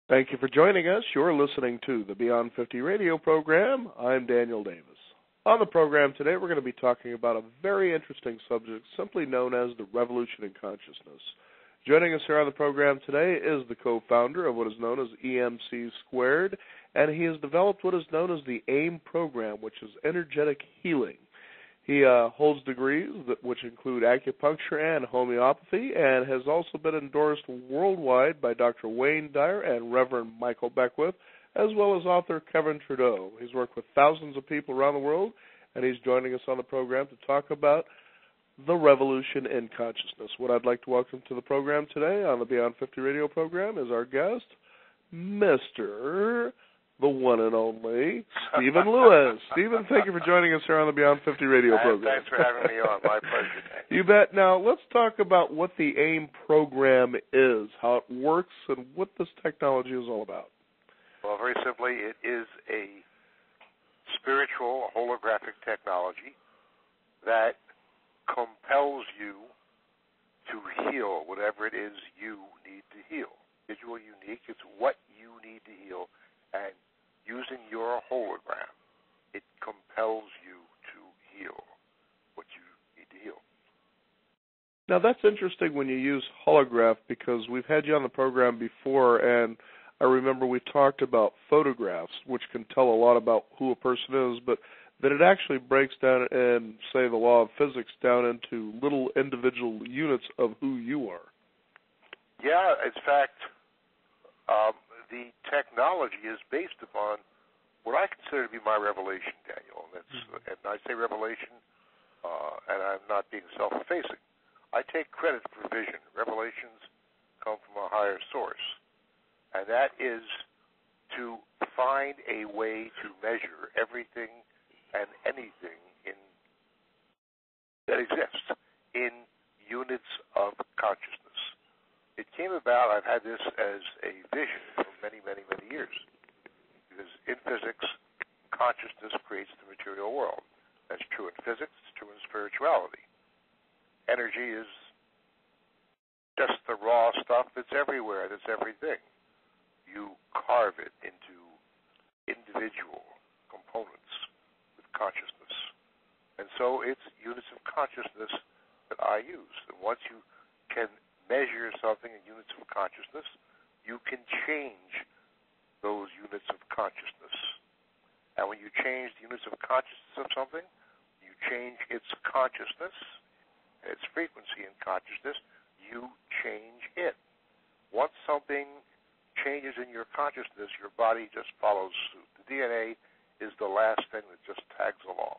Thank you for joining us. You're listening to the Beyond 50 radio program. I'm Daniel Davis. On the program today, we're going to be talking about a very interesting subject simply known as the revolution in consciousness. Joining us here on the program today is the co-founder of what is known as EMC Squared, and he has developed what is known as the AIM program, which is energetic healing. He holds degrees which include acupuncture and homeopathy, and has also been endorsed worldwide by Dr. Wayne Dyer and Reverend Michael Beckwith, as well as author Kevin Trudeau. He's worked with thousands of people around the world, and he's joining us on the program to talk about the revolution in consciousness. What I'd like to welcome to the program today on the Beyond 50 radio program is our guest, Mr. the one and only Stephen Lewis. Stephen, thank you for joining us here on the Beyond 50 radio program. Thanks for having me on. My pleasure. You bet. Now, let's talk about what the AIM program is, how it works, and what this technology is all about. Well, very simply, it is a spiritual holographic technology that compels you to heal whatever it is you need to heal. Individual, unique, it's what you need to heal, and using your hologram, it compels you to heal what you need to heal. Now, that's interesting when you use holograph, because we've had you on the program before, and I remember we talked about photographs, which can tell a lot about who a person is, but that it actually breaks down and, say, the law of physics down into little individual units of who you are. Yeah, in fact, the technology is based upon what I consider to be my revelation, Daniel. And I say revelation, and I'm not being self-effacing. I take credit for vision. Revelations come from a higher source, and that is to find a way to measure everything and anything that exists in units of consciousness. It came about, I've had this as a vision for many, many, many years. Because in physics, consciousness creates the material world. That's true in physics, it's true in spirituality. Energy is just the raw stuff that's everywhere, that's everything. You carve it into individual components with consciousness. And so it's units of consciousness that I use. And once you can measure something in units of consciousness, you can change those units of consciousness. And when you change the units of consciousness of something, you change its consciousness, and its frequency in consciousness, you change it. Once something changes in your consciousness, your body just follows suit. The DNA is the last thing that just tags along.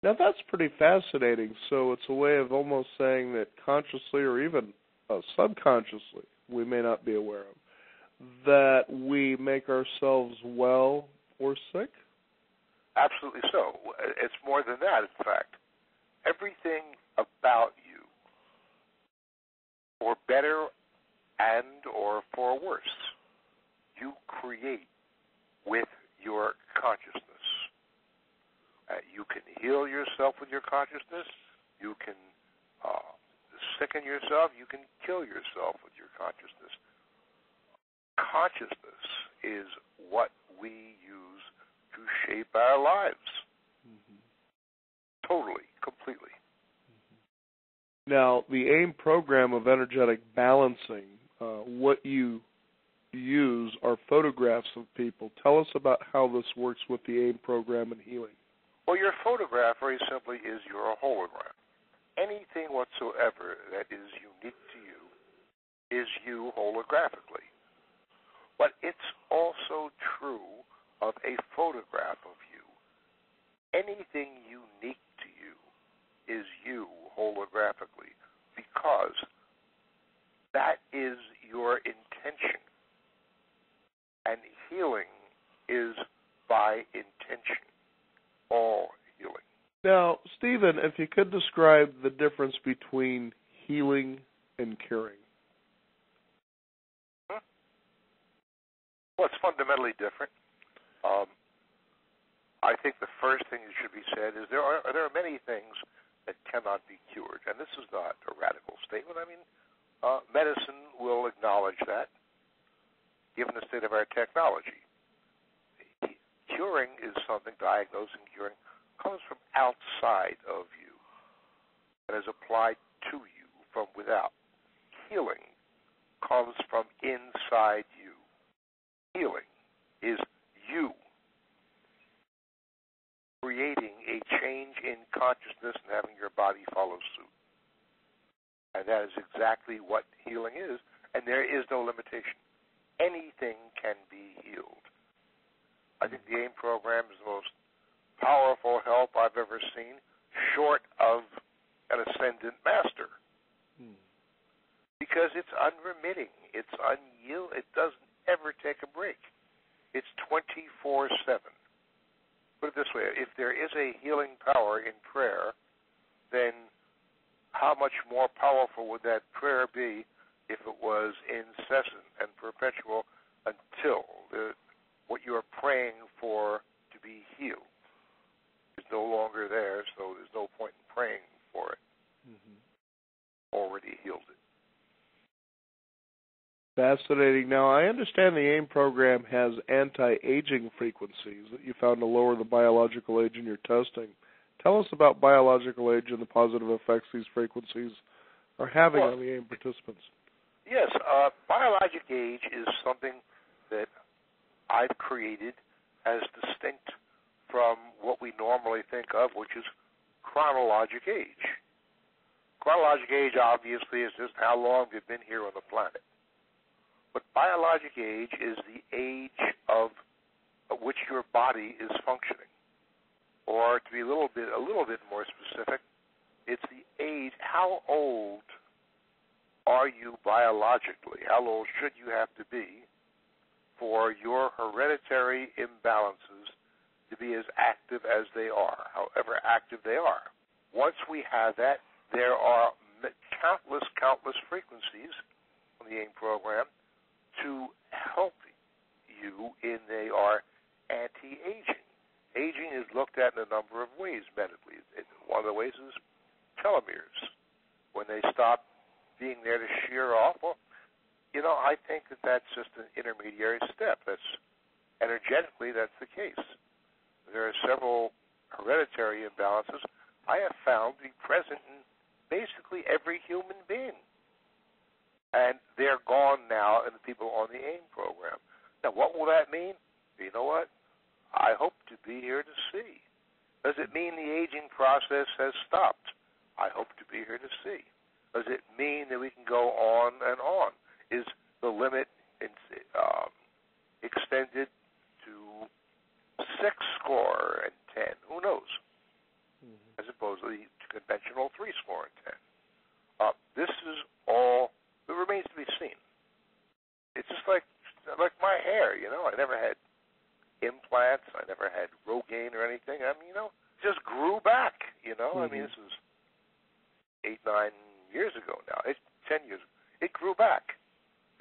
Now, that's pretty fascinating. So it's a way of almost saying that consciously or even subconsciously, we may not be aware of, that we make ourselves well or sick? Absolutely so. It's more than that, in fact. Everything about you, for better and or for worse, you create with your consciousness. You can heal yourself with your consciousness. You can sicken yourself. You can kill yourself with your consciousness. Consciousness is what we use to shape our lives. Mm-hmm. Totally, completely. Mm-hmm. Now, the AIM program of energetic balancing, what you use are photographs of people. Tell us about how this works with the AIM program and healing. Well, your photograph, very simply, is your hologram. Anything whatsoever that is unique to you is you holographically. But it's also true of a photograph of you. Anything unique to you is you holographically, because that is your intention. And healing is by intention. All healing. Now, Stephen, if you could describe the difference between healing and curing. Well, it's fundamentally different. I think the first thing that should be said is there are many things that cannot be cured, and this is not a radical statement. I mean, medicine will acknowledge that, given the state of our technology. Curing is something, diagnosing, curing, comes from outside of you and is applied to you from without. Healing comes from inside you. Healing is you creating a change in consciousness and having your body follow suit. And that is exactly what healing is, and there is no limitation. Anything can be healed. I think the AIM program is the most powerful help I've ever seen, short of an ascendant master. Because it's unremitting, it's unyielding, it doesn't ever take a break. It's 24/7. Put it this way, if there is a healing power in prayer, then how much more powerful would that prayer be if it was incessant and perpetual until what you are praying for to be healed is no longer there, so there's no point in praying for it. Already healed it. Fascinating. Now, I understand the AIM program has anti-aging frequencies that you found to lower the biological age in your testing. Tell us about biological age and the positive effects these frequencies are having on the AIM participants. Yes, biologic age is something that I've created as distinct from what we normally think of, which is chronologic age. Chronologic age, obviously, is just how long you've been here on the planet. But biologic age is the age of which your body is functioning. Or to be a little bit more specific, it's the age, how old are you biologically? How old should you have to be for your hereditary imbalances to be as active as they are, however active they are? Once we have that, there are countless frequencies on the AIM program to help you in they are anti-aging. Aging is looked at in a number of ways medically. One of the ways is telomeres. When they stop being there to shear off, well, I think that that's just an intermediary step. That's energetically, that's the case. There are several hereditary imbalances I have found to be present in basically every human being. And they're gone now in the people on the AIM program. Now, what will that mean? You know what? I hope to be here to see. Does it mean the aging process has stopped? I hope to be here to see. Does it mean that we can go on and on? Is the limit extended to 60 Who knows? As opposed to the conventional 60. This is all that remains to be seen. It's just like my hair, I never had implants, I never had Rogaine or anything. I mean, just grew back, I mean, this was 8-9 years ago now. It's 10 years. It grew back.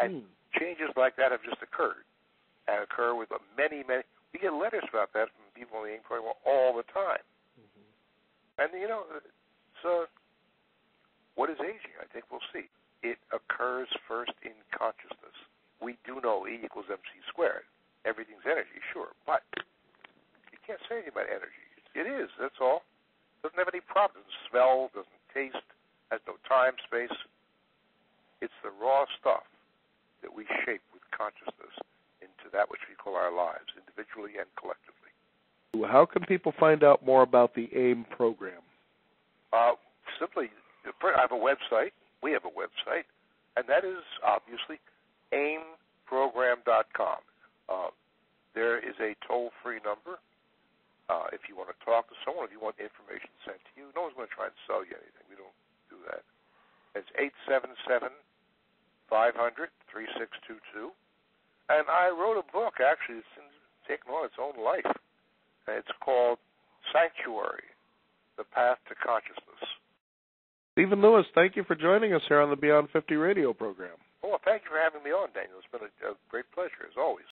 And changes like that have just occurred and occur with many. We get letters about that from people in the AIM program all the time. And, so what is aging? I think we'll see. It occurs first in consciousness. We do know E equals MC squared. Everything's energy, sure, but you can't say anything about energy. It is, that's all. Doesn't have any problems. Doesn't smell, doesn't taste, has no time, space. It's the raw stuff that we shape with consciousness into that which we call our lives, individually and collectively. How can people find out more about the AIM program? Simply, I have a website. We have a website, and that is obviously aimprogram.com. There is a toll-free number if you want to talk to someone, if you want information sent to you. No one's going to try and sell you anything. We don't do that. It's 877-500-3622. And I wrote a book, actually, it's taken on its own life. And it's called Sanctuary, The Path to Consciousness. Stephen Lewis, thank you for joining us here on the Beyond 50 radio program. Well, thank you for having me on, Daniel. It's been a great pleasure, as always.